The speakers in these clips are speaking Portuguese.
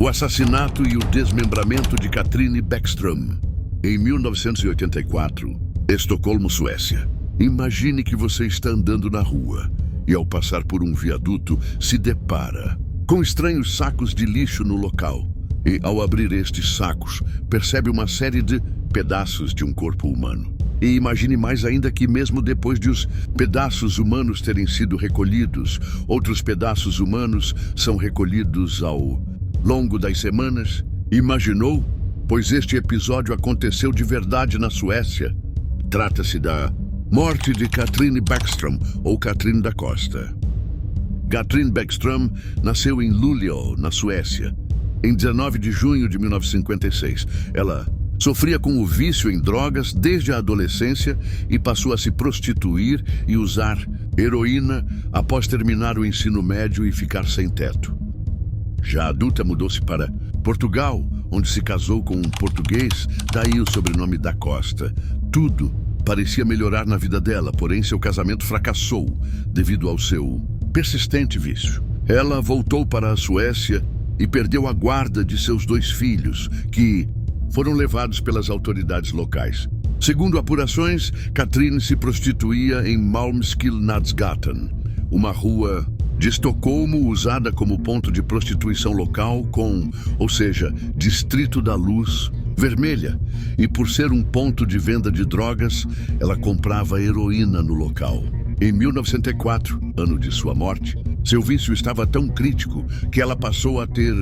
O assassinato e o desmembramento de Katrine Bäckström. Em 1984, Estocolmo, Suécia. Imagine que você está andando na rua e, ao passar por um viaduto, se depara com estranhos sacos de lixo no local. E, ao abrir estes sacos, percebe uma série de pedaços de um corpo humano. E imagine mais ainda que, mesmo depois de os pedaços humanos terem sido recolhidos, outros pedaços humanos são recolhidos ao longo das semanas. Imaginou? Pois este episódio aconteceu de verdade na Suécia. Trata-se da morte de Katrine Bäckström, ou Katrine da Costa. Katrine Bäckström nasceu em Luleå, na Suécia, em 19 de junho de 1956. Ela sofria com o vício em drogas desde a adolescência e passou a se prostituir e usar heroína após terminar o ensino médio e ficar sem teto. Já adulta, mudou-se para Portugal, onde se casou com um português, daí o sobrenome da Costa. Tudo parecia melhorar na vida dela, porém seu casamento fracassou devido ao seu persistente vício. Ela voltou para a Suécia e perdeu a guarda de seus 2 filhos, que foram levados pelas autoridades locais. Segundo apurações, Katrine se prostituía em Malmskillnadsgatan, uma rua de Estocolmo usada como ponto de prostituição local ou seja, Distrito da Luz Vermelha. E por ser um ponto de venda de drogas, ela comprava heroína no local. Em 1904, ano de sua morte, seu vício estava tão crítico que ela passou a ter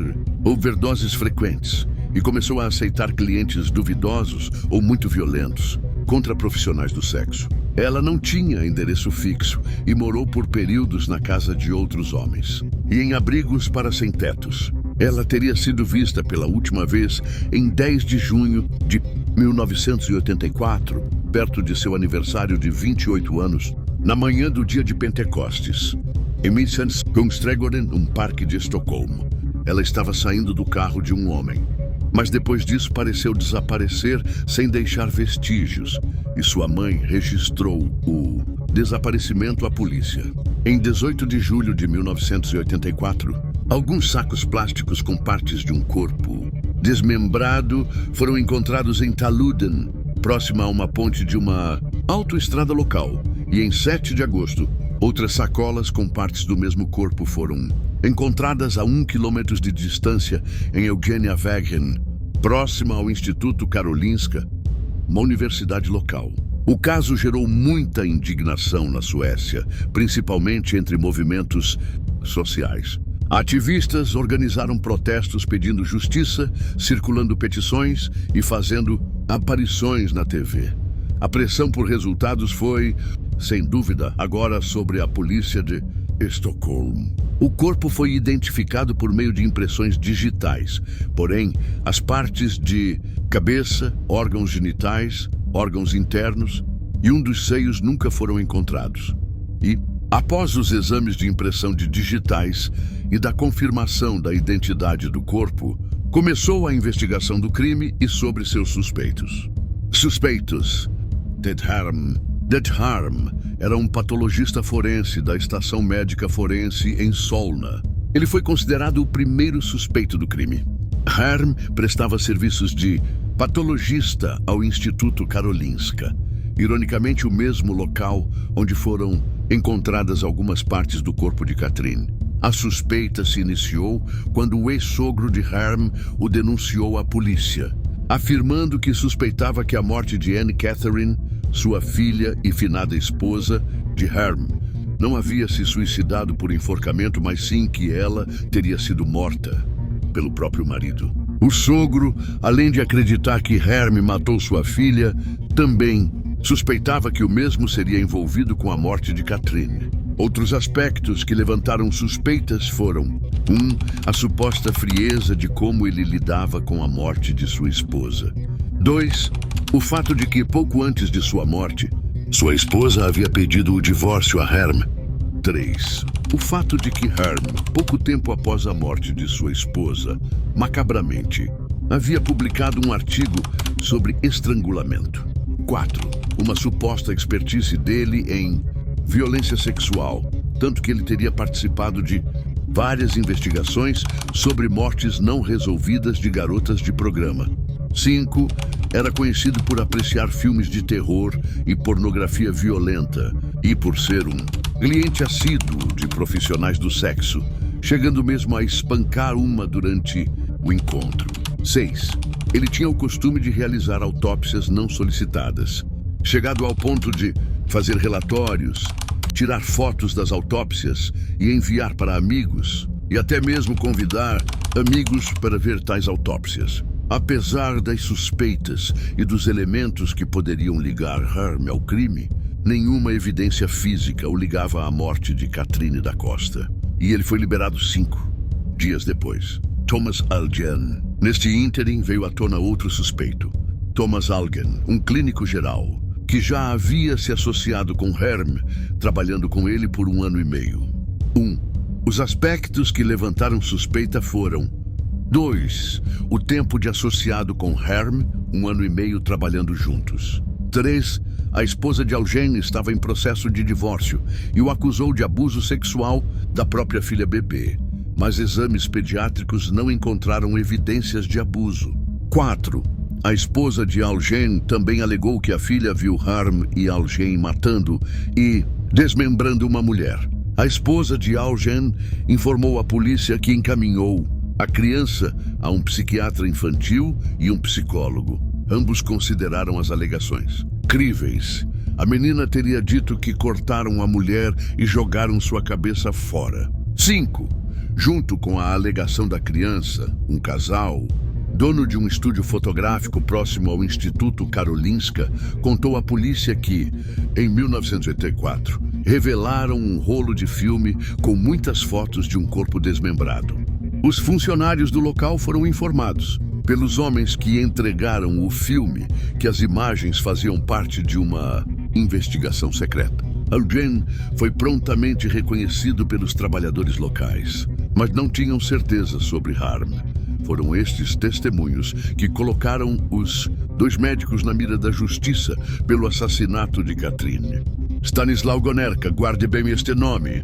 overdoses frequentes e começou a aceitar clientes duvidosos ou muito violentos contra profissionais do sexo. Ela não tinha endereço fixo e morou por períodos na casa de outros homens e em abrigos para sem-tetos. Ela teria sido vista pela última vez em 10 de junho de 1984, perto de seu aniversário de 28 anos, na manhã do dia de Pentecostes, em Midtjärnskungsträdgården, um parque de Estocolmo. Ela estava saindo do carro de um homem, mas depois disso pareceu desaparecer sem deixar vestígios, e sua mãe registrou o desaparecimento à polícia. Em 18 de julho de 1984, alguns sacos plásticos com partes de um corpo desmembrado foram encontrados em Talludden, próxima a uma ponte de uma autoestrada local. E em 7 de agosto, outras sacolas com partes do mesmo corpo foram encontradas a 1 quilômetro de distância em Eugeniavägen, próxima ao Instituto Karolinska, uma universidade local. O caso gerou muita indignação na Suécia, principalmente entre movimentos sociais. Ativistas organizaram protestos pedindo justiça, circulando petições e fazendo aparições na TV. A pressão por resultados foi, sem dúvida, agora sobre a polícia de Estocolmo. O corpo foi identificado por meio de impressões digitais, porém, as partes de cabeça, órgãos genitais, órgãos internos e um dos seios nunca foram encontrados. E, após os exames de impressão de digitais e da confirmação da identidade do corpo, começou a investigação do crime e sobre seus suspeitos. Ted Harm era um patologista forense da Estação Médica Forense em Solna. Ele foi considerado o primeiro suspeito do crime. Harm prestava serviços de patologista ao Instituto Karolinska, ironicamente o mesmo local onde foram encontradas algumas partes do corpo de Katrine. A suspeita se iniciou quando o ex-sogro de Harm o denunciou à polícia, afirmando que suspeitava que a morte de Anne Catherine, sua filha e finada esposa de Harm, não havia se suicidado por enforcamento, mas sim que ela teria sido morta pelo próprio marido. O sogro, além de acreditar que Harm matou sua filha, também suspeitava que o mesmo seria envolvido com a morte de Katrine. Outros aspectos que levantaram suspeitas foram: 1. A suposta frieza de como ele lidava com a morte de sua esposa. 2. O fato de que, pouco antes de sua morte, sua esposa havia pedido o divórcio a Harm. 3. O fato de que Harm, pouco tempo após a morte de sua esposa, macabramente, havia publicado um artigo sobre estrangulamento. 4. Uma suposta expertise dele em violência sexual, tanto que ele teria participado de várias investigações sobre mortes não resolvidas de garotas de programa. 5. Era conhecido por apreciar filmes de terror e pornografia violenta e por ser um cliente assíduo de profissionais do sexo, chegando mesmo a espancar uma durante o encontro. 6. Ele tinha o costume de realizar autópsias não solicitadas, chegado ao ponto de fazer relatórios, tirar fotos das autópsias e enviar para amigos, e até mesmo convidar amigos para ver tais autópsias. Apesar das suspeitas e dos elementos que poderiam ligar Herm ao crime, nenhuma evidência física o ligava à morte de Catherine da Costa. E ele foi liberado 5 dias depois. Thomas Algen. Neste ínterim veio à tona outro suspeito. Thomas Algen, um clínico geral, que já havia se associado com Herm, trabalhando com ele por 1 ano e meio. 1. Os aspectos que levantaram suspeita foram: 2. O tempo de associado com Herm, 1 ano e meio trabalhando juntos. 3. A esposa de Algen estava em processo de divórcio e o acusou de abuso sexual da própria filha bebê, mas exames pediátricos não encontraram evidências de abuso. 4. A esposa de Algen também alegou que a filha viu Herm e Algen matando e desmembrando uma mulher. A esposa de Algen informou à polícia que encaminhou a criança a um psiquiatra infantil e um psicólogo. Ambos consideraram as alegações críveis. A menina teria dito que cortaram a mulher e jogaram sua cabeça fora. 5. Junto com a alegação da criança, um casal, dono de um estúdio fotográfico próximo ao Instituto Karolinska, contou à polícia que, em 1984, revelaram um rolo de filme com muitas fotos de um corpo desmembrado. Os funcionários do local foram informados pelos homens que entregaram o filme que as imagens faziam parte de uma investigação secreta. Algen foi prontamente reconhecido pelos trabalhadores locais, mas não tinham certeza sobre Herm. Foram estes testemunhos que colocaram os 2 médicos na mira da justiça pelo assassinato de Catherine. Stanislaw Gonerka, guarde bem este nome.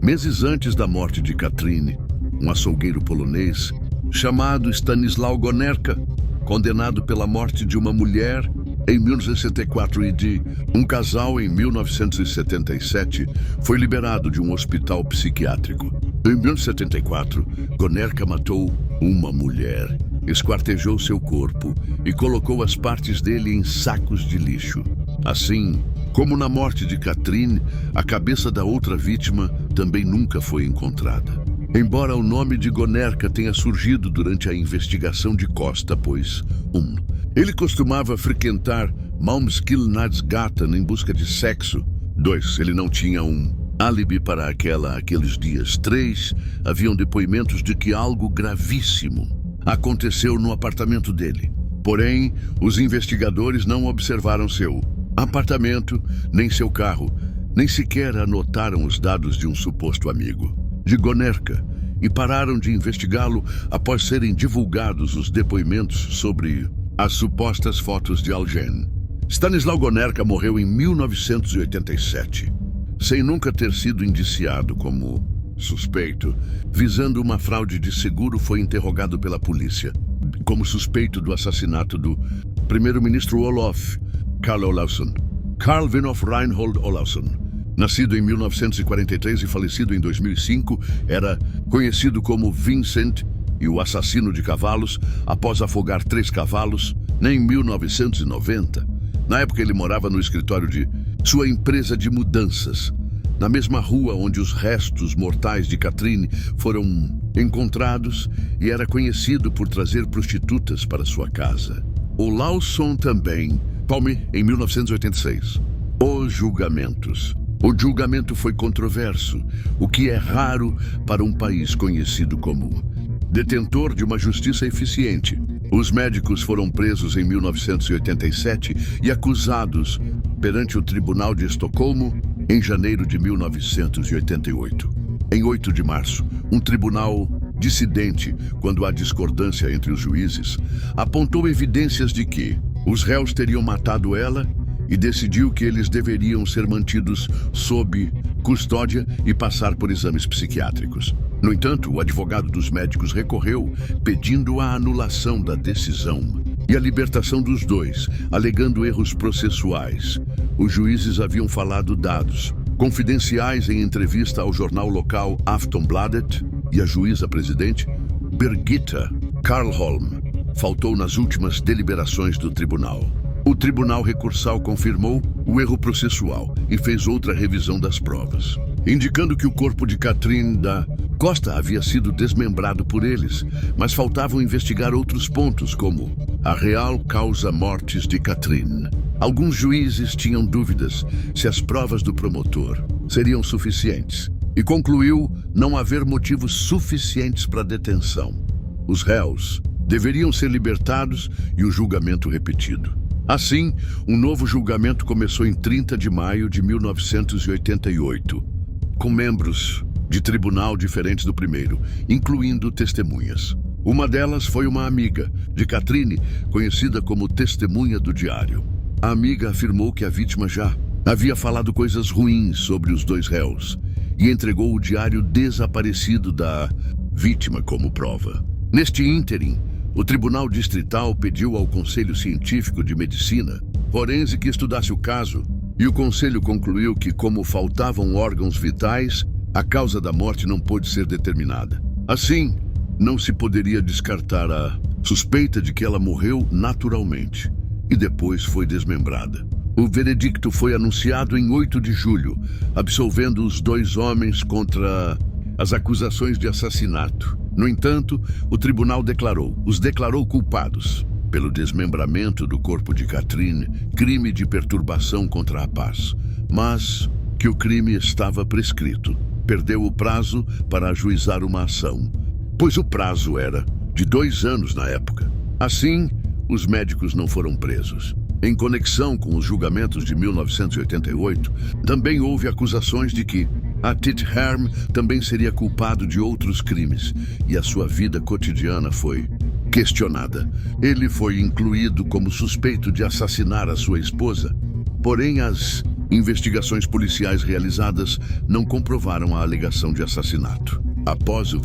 Meses antes da morte de Catherine, um açougueiro polonês chamado Stanislaw Gonerka, condenado pela morte de uma mulher em 1964 e de um casal em 1977, foi liberado de um hospital psiquiátrico. Em 1974, Gonerka matou uma mulher, esquartejou seu corpo e colocou as partes dele em sacos de lixo. Assim, como na morte de Catherine, a cabeça da outra vítima também nunca foi encontrada. Embora o nome de Gonerka tenha surgido durante a investigação de Costa, pois 1. Ele costumava frequentar Malmskillnadsgatan em busca de sexo. 2. Ele não tinha um álibi para aqueles dias. 3. Haviam depoimentos de que algo gravíssimo aconteceu no apartamento dele. Porém, os investigadores não observaram seu apartamento, nem seu carro, nem sequer anotaram os dados de um suposto amigo de Gonerka e pararam de investigá-lo após serem divulgados os depoimentos sobre as supostas fotos de Algen. Stanislaw Gonerka morreu em 1987, sem nunca ter sido indiciado como suspeito. Visando uma fraude de seguro, foi interrogado pela polícia como suspeito do assassinato do primeiro-ministro Olof Carl Olausson. Carl Vinoff Reinhold Olausson, nascido em 1943 e falecido em 2005, era conhecido como Vincent e o assassino de cavalos após afogar 3 cavalos em 1990. Na época, ele morava no escritório de sua empresa de mudanças, na mesma rua onde os restos mortais de Catherine foram encontrados, e era conhecido por trazer prostitutas para sua casa. Olausson também, em 1986. Os julgamentos. O julgamento foi controverso, o que é raro para um país conhecido como detentor de uma justiça eficiente. Os médicos foram presos em 1987 e acusados perante o Tribunal de Estocolmo em janeiro de 1988. Em 8 de março, um tribunal dissidente, quando há discordância entre os juízes, apontou evidências de que os réus teriam matado ela e decidiu que eles deveriam ser mantidos sob custódia e passar por exames psiquiátricos. No entanto, o advogado dos médicos recorreu, pedindo a anulação da decisão e a libertação dos dois, alegando erros processuais. Os juízes haviam falado dados confidenciais em entrevista ao jornal local Aftonbladet, e a juíza-presidente, Birgitta Karlholm, faltou nas últimas deliberações do tribunal. O tribunal recursal confirmou o erro processual e fez outra revisão das provas, indicando que o corpo de Catherine da Costa havia sido desmembrado por eles, mas faltavam investigar outros pontos, como a real causa mortis de Catherine. Alguns juízes tinham dúvidas se as provas do promotor seriam suficientes e concluiu não haver motivos suficientes para a detenção. Os réus deveriam ser libertados e o julgamento repetido. Assim, um novo julgamento começou em 30 de maio de 1988, com membros de tribunal diferentes do primeiro, incluindo testemunhas. Uma delas foi uma amiga de Catherine, conhecida como testemunha do diário. A amiga afirmou que a vítima já havia falado coisas ruins sobre os dois réus e entregou o diário desaparecido da vítima como prova. Neste ínterim, o Tribunal Distrital pediu ao Conselho Científico de Medicina Forense que estudasse o caso, e o Conselho concluiu que, como faltavam órgãos vitais, a causa da morte não pôde ser determinada. Assim, não se poderia descartar a suspeita de que ela morreu naturalmente e depois foi desmembrada. O veredicto foi anunciado em 8 de julho, absolvendo os dois homens contra as acusações de assassinato. No entanto, o tribunal os declarou culpados pelo desmembramento do corpo de Catherine, crime de perturbação contra a paz, mas que o crime estava prescrito. Perdeu o prazo para ajuizar uma ação, pois o prazo era de 2 anos na época. Assim, os médicos não foram presos. Em conexão com os julgamentos de 1988, também houve acusações de que Atit Herm também seria culpado de outros crimes e a sua vida cotidiana foi questionada. Ele foi incluído como suspeito de assassinar a sua esposa, porém as investigações policiais realizadas não comprovaram a alegação de assassinato. Após o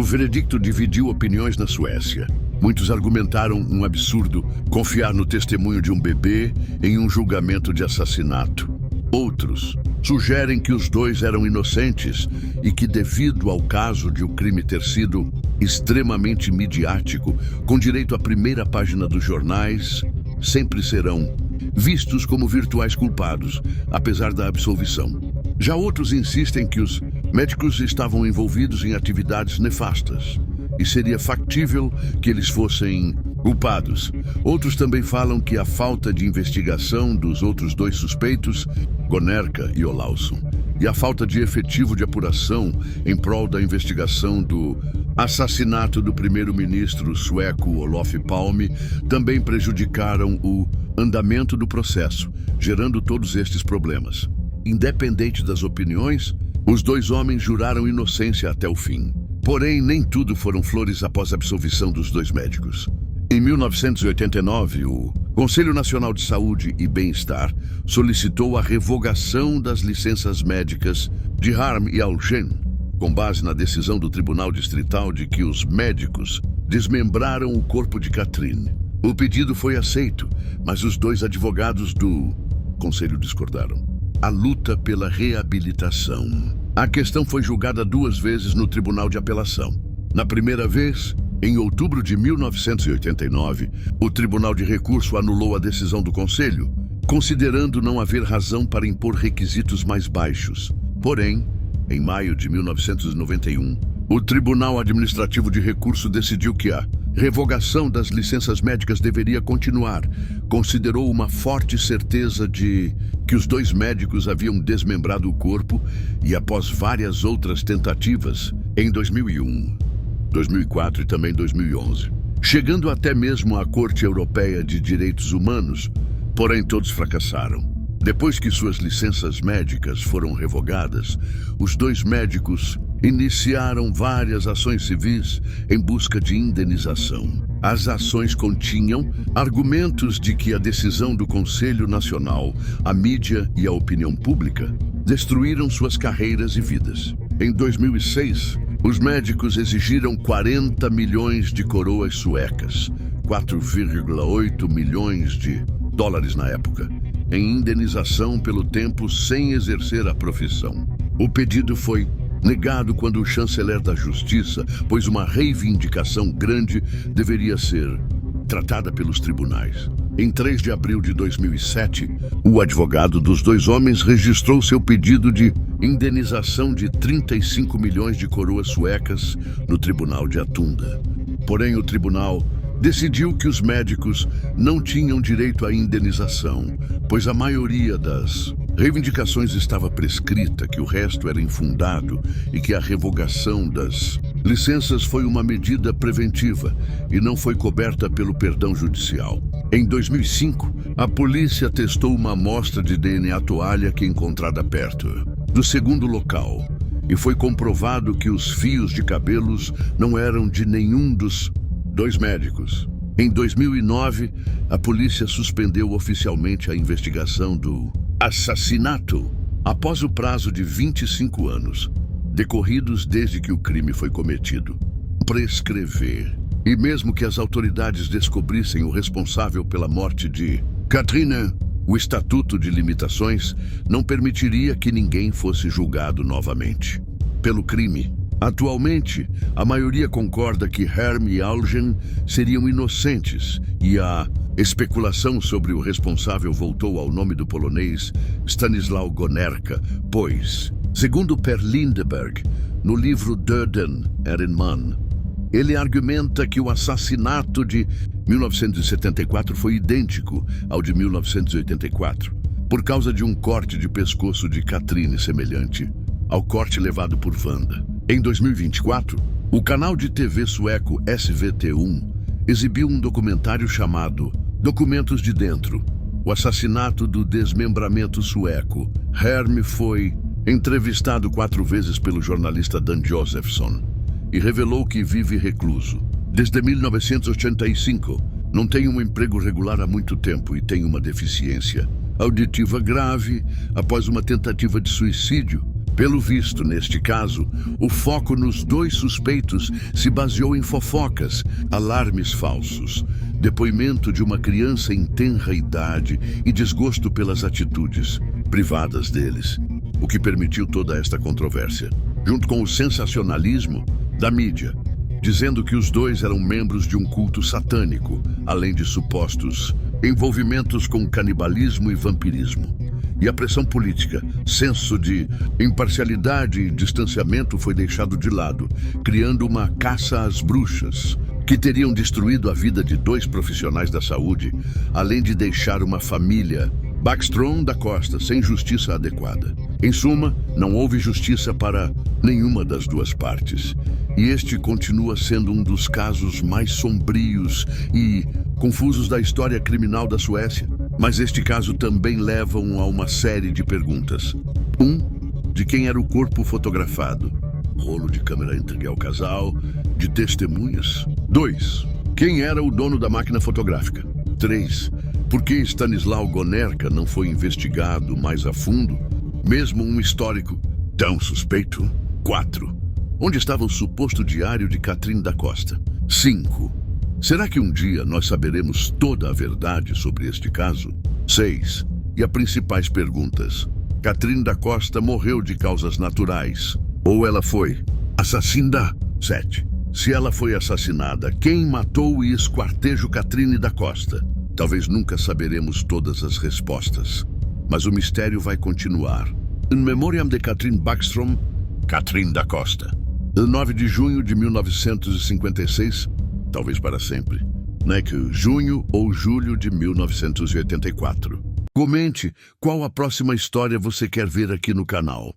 veredicto dividiu opiniões na Suécia. Muitos argumentaram um absurdo confiar no testemunho de um bebê em um julgamento de assassinato. Outros sugerem que os dois eram inocentes e que, devido ao caso de o crime ter sido extremamente midiático, com direito à primeira página dos jornais, sempre serão vistos como virtuais culpados, apesar da absolvição. Já outros insistem que os médicos estavam envolvidos em atividades nefastas e seria factível que eles fossem culpados. Outros também falam que a falta de investigação dos outros dois suspeitos, Gonerka e Olausson, e a falta de efetivo de apuração em prol da investigação do assassinato do primeiro-ministro sueco Olof Palme também prejudicaram o andamento do processo, gerando todos estes problemas. Independente das opiniões, os dois homens juraram inocência até o fim. Porém, nem tudo foram flores após a absolvição dos dois médicos. Em 1989, o Conselho Nacional de Saúde e Bem-Estar solicitou a revogação das licenças médicas de Harm e Algen, com base na decisão do Tribunal Distrital de que os médicos desmembraram o corpo de Catherine. O pedido foi aceito, mas os dois advogados do Conselho discordaram. A luta pela reabilitação. A questão foi julgada 2 vezes no Tribunal de Apelação. Na primeira vez, em outubro de 1989, o Tribunal de Recurso anulou a decisão do Conselho, considerando não haver razão para impor requisitos mais baixos. Porém, em maio de 1991, o Tribunal Administrativo de Recurso decidiu que a revogação das licenças médicas deveria continuar. Considerou uma forte certeza de que os dois médicos haviam desmembrado o corpo e, após várias outras tentativas, em 2001, 2004 e também 2011, chegando até mesmo à Corte Europeia de Direitos Humanos, porém todos fracassaram. Depois que suas licenças médicas foram revogadas, os dois médicos iniciaram várias ações civis em busca de indenização. As ações continham argumentos de que a decisão do Conselho Nacional, a mídia e a opinião pública destruíram suas carreiras e vidas. Em 2006, os médicos exigiram 40 milhões de coroas suecas, 4,8 milhões de dólares na época, em indenização pelo tempo sem exercer a profissão. O pedido foi negado quando o chanceler da Justiça, pois uma reivindicação grande deveria ser tratada pelos tribunais. Em 3 de abril de 2007, o advogado dos dois homens registrou seu pedido de indenização de 35 milhões de coroas suecas no Tribunal de Atunda. Porém, o tribunal decidiu que os médicos não tinham direito à indenização, pois a maioria das reivindicações estava prescrita, que o resto era infundado e que a revogação das licenças foi uma medida preventiva e não foi coberta pelo perdão judicial. Em 2005, a polícia testou uma amostra de DNA toalha que encontrada perto do segundo local e foi comprovado que os fios de cabelos não eram de nenhum dos dois médicos. Em 2009, a polícia suspendeu oficialmente a investigação do assassinato após o prazo de 25 anos, decorridos desde que o crime foi cometido. Prescrever. E mesmo que as autoridades descobrissem o responsável pela morte de Katrina, o Estatuto de Limitações não permitiria que ninguém fosse julgado novamente pelo crime. Atualmente, a maioria concorda que Herm e Algen seriam inocentes e a especulação sobre o responsável voltou ao nome do polonês Stanisław Gonerka, pois, segundo Per Lindeberg, no livro Döden är en man, ele argumenta que o assassinato de 1974 foi idêntico ao de 1984, por causa de um corte de pescoço de Katrine semelhante ao corte levado por Wanda. Em 2024, o canal de TV sueco SVT1 exibiu um documentário chamado Documentos de Dentro, o assassinato do desmembramento sueco. Herm foi entrevistado 4 vezes pelo jornalista Dan Josephson e revelou que vive recluso. Desde 1985, não tem um emprego regular há muito tempo e tem uma deficiência auditiva grave após uma tentativa de suicídio. Pelo visto, neste caso, o foco nos dois suspeitos se baseou em fofocas, alarmes falsos, depoimento de uma criança em tenra idade e desgosto pelas atitudes privadas deles, o que permitiu toda esta controvérsia, junto com o sensacionalismo da mídia, dizendo que os dois eram membros de um culto satânico, além de supostos envolvimentos com canibalismo e vampirismo. E a pressão política, senso de imparcialidade e distanciamento foi deixado de lado, criando uma caça às bruxas, que teriam destruído a vida de 2 profissionais da saúde, além de deixar uma família, Backstrom da Costa, sem justiça adequada. Em suma, não houve justiça para nenhuma das duas partes. E este continua sendo um dos casos mais sombrios e confusos da história criminal da Suécia. Mas este caso também leva a uma série de perguntas. 1. De quem era o corpo fotografado? Rolo de câmera entregue ao casal, de testemunhas? 2. Quem era o dono da máquina fotográfica? 3. Por que Stanisław Gonerka não foi investigado mais a fundo, mesmo um histórico tão suspeito? 4. Onde estava o suposto diário de Katrine da Costa? 5. Será que um dia nós saberemos toda a verdade sobre este caso? 6. E as principais perguntas. Katrine da Costa morreu de causas naturais, ou ela foi assassinada? 7. Se ela foi assassinada, quem matou e esquartejou Katrine da Costa? Talvez nunca saberemos todas as respostas, mas o mistério vai continuar. In memoriam de Katrine Backstrom, Katrine da Costa. 9 de junho de 1956, talvez para sempre, junho ou julho de 1984. Comente qual a próxima história você quer ver aqui no canal.